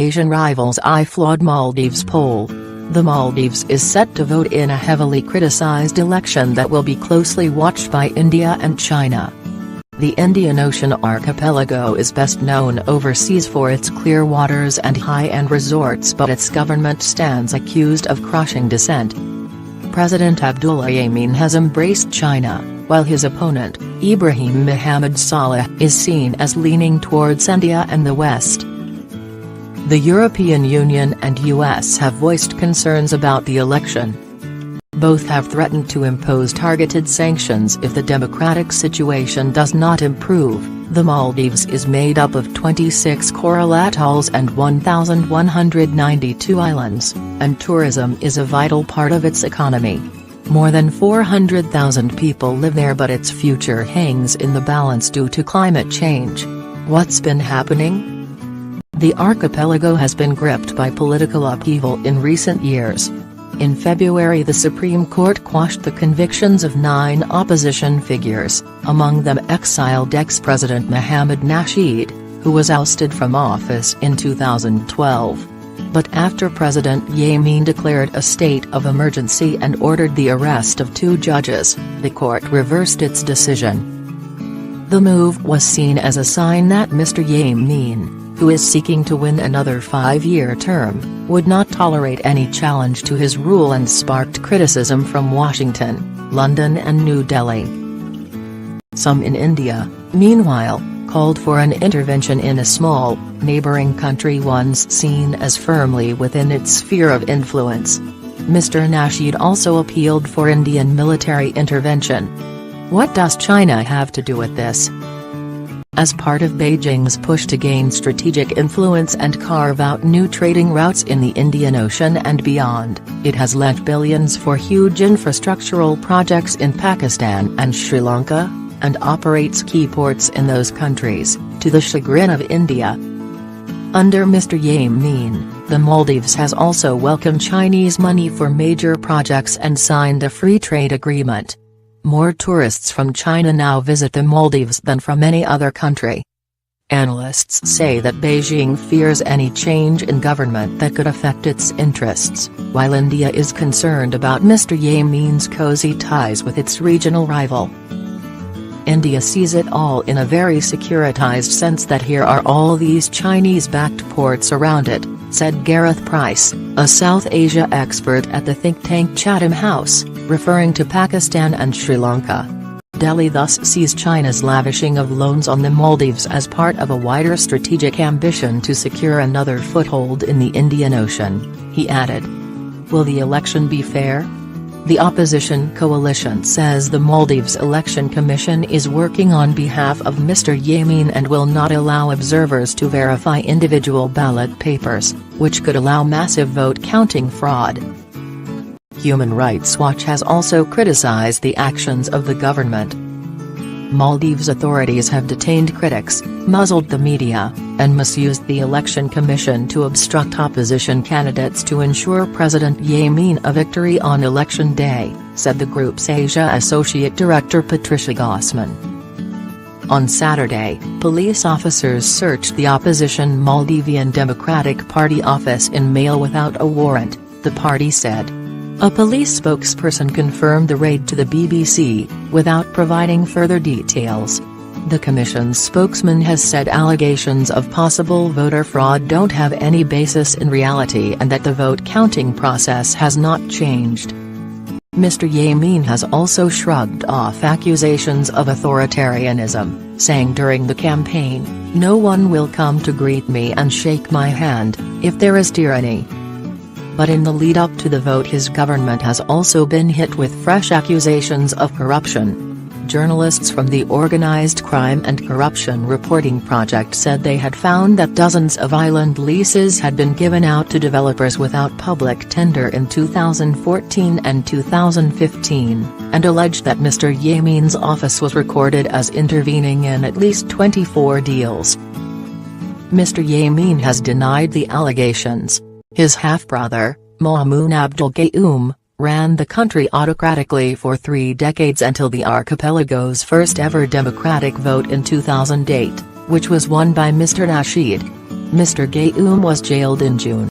Asian rivals flawed Maldives poll. The Maldives is set to vote in a heavily criticized election that will be closely watched by India and China. The Indian Ocean archipelago is best known overseas for its clear waters and high-end resorts, but its government stands accused of crushing dissent. President Abdullah Yameen has embraced China, while his opponent, Ibrahim Mohammed Saleh, is seen as leaning towards India and the West. The European Union and US have voiced concerns about the election. Both have threatened to impose targeted sanctions if the democratic situation does not improve. The Maldives is made up of 26 coral atolls and 1,192 islands, and tourism is a vital part of its economy. More than 400,000 people live there, but its future hangs in the balance due to climate change. What's been happening? The archipelago has been gripped by political upheaval in recent years. In February, the Supreme Court quashed the convictions of 9 opposition figures, among them exiled ex-president Mohammed Nasheed, who was ousted from office in 2012. But after President Yameen declared a state of emergency and ordered the arrest of 2 judges, the court reversed its decision. The move was seen as a sign that Mr. Yameen, who is seeking to win another 5-year term, would not tolerate any challenge to his rule, and sparked criticism from Washington, London and New Delhi. Some in India, meanwhile, called for an intervention in a small, neighbouring country once seen as firmly within its sphere of influence. Mr. Nasheed also appealed for Indian military intervention. What does China have to do with this? As part of Beijing's push to gain strategic influence and carve out new trading routes in the Indian Ocean and beyond, it has lent billions for huge infrastructural projects in Pakistan and Sri Lanka, and operates key ports in those countries, to the chagrin of India. Under Mr. Yameen, the Maldives has also welcomed Chinese money for major projects and signed a free trade agreement. More tourists from China now visit the Maldives than from any other country. Analysts say that Beijing fears any change in government that could affect its interests, while India is concerned about Mr. Yameen's cozy ties with its regional rival. India sees it all in a very securitized sense, that here are all these Chinese-backed ports around it, said Gareth Price, a South Asia expert at the think tank Chatham House, referring to Pakistan and Sri Lanka. Delhi thus sees China's lavishing of loans on the Maldives as part of a wider strategic ambition to secure another foothold in the Indian Ocean, he added. Will the election be fair? The opposition coalition says the Maldives Election Commission is working on behalf of Mr. Yameen and will not allow observers to verify individual ballot papers, which could allow massive vote counting fraud. Human Rights Watch has also criticized the actions of the government. Maldives authorities have detained critics, muzzled the media, and misused the Election Commission to obstruct opposition candidates to ensure President Yameen a victory on Election Day, said the group's Asia Associate Director Patricia Gossman. On Saturday, police officers searched the opposition Maldivian Democratic Party office in mail without a warrant, the party said. A police spokesperson confirmed the raid to the BBC, without providing further details. The commission's spokesman has said allegations of possible voter fraud don't have any basis in reality and that the vote counting process has not changed. Mr. Yameen has also shrugged off accusations of authoritarianism, saying during the campaign, "No one will come to greet me and shake my hand, if there is tyranny." But in the lead-up to the vote, his government has also been hit with fresh accusations of corruption. Journalists from the Organized Crime and Corruption Reporting Project said they had found that dozens of island leases had been given out to developers without public tender in 2014 and 2015, and alleged that Mr. Yameen's office was recorded as intervening in at least 24 deals. Mr. Yameen has denied the allegations. His half-brother, Maumoon Abdul Gayoom, ran the country autocratically for 3 decades until the archipelago's first ever democratic vote in 2008, which was won by Mr. Nasheed. Mr. Gayoom was jailed in June.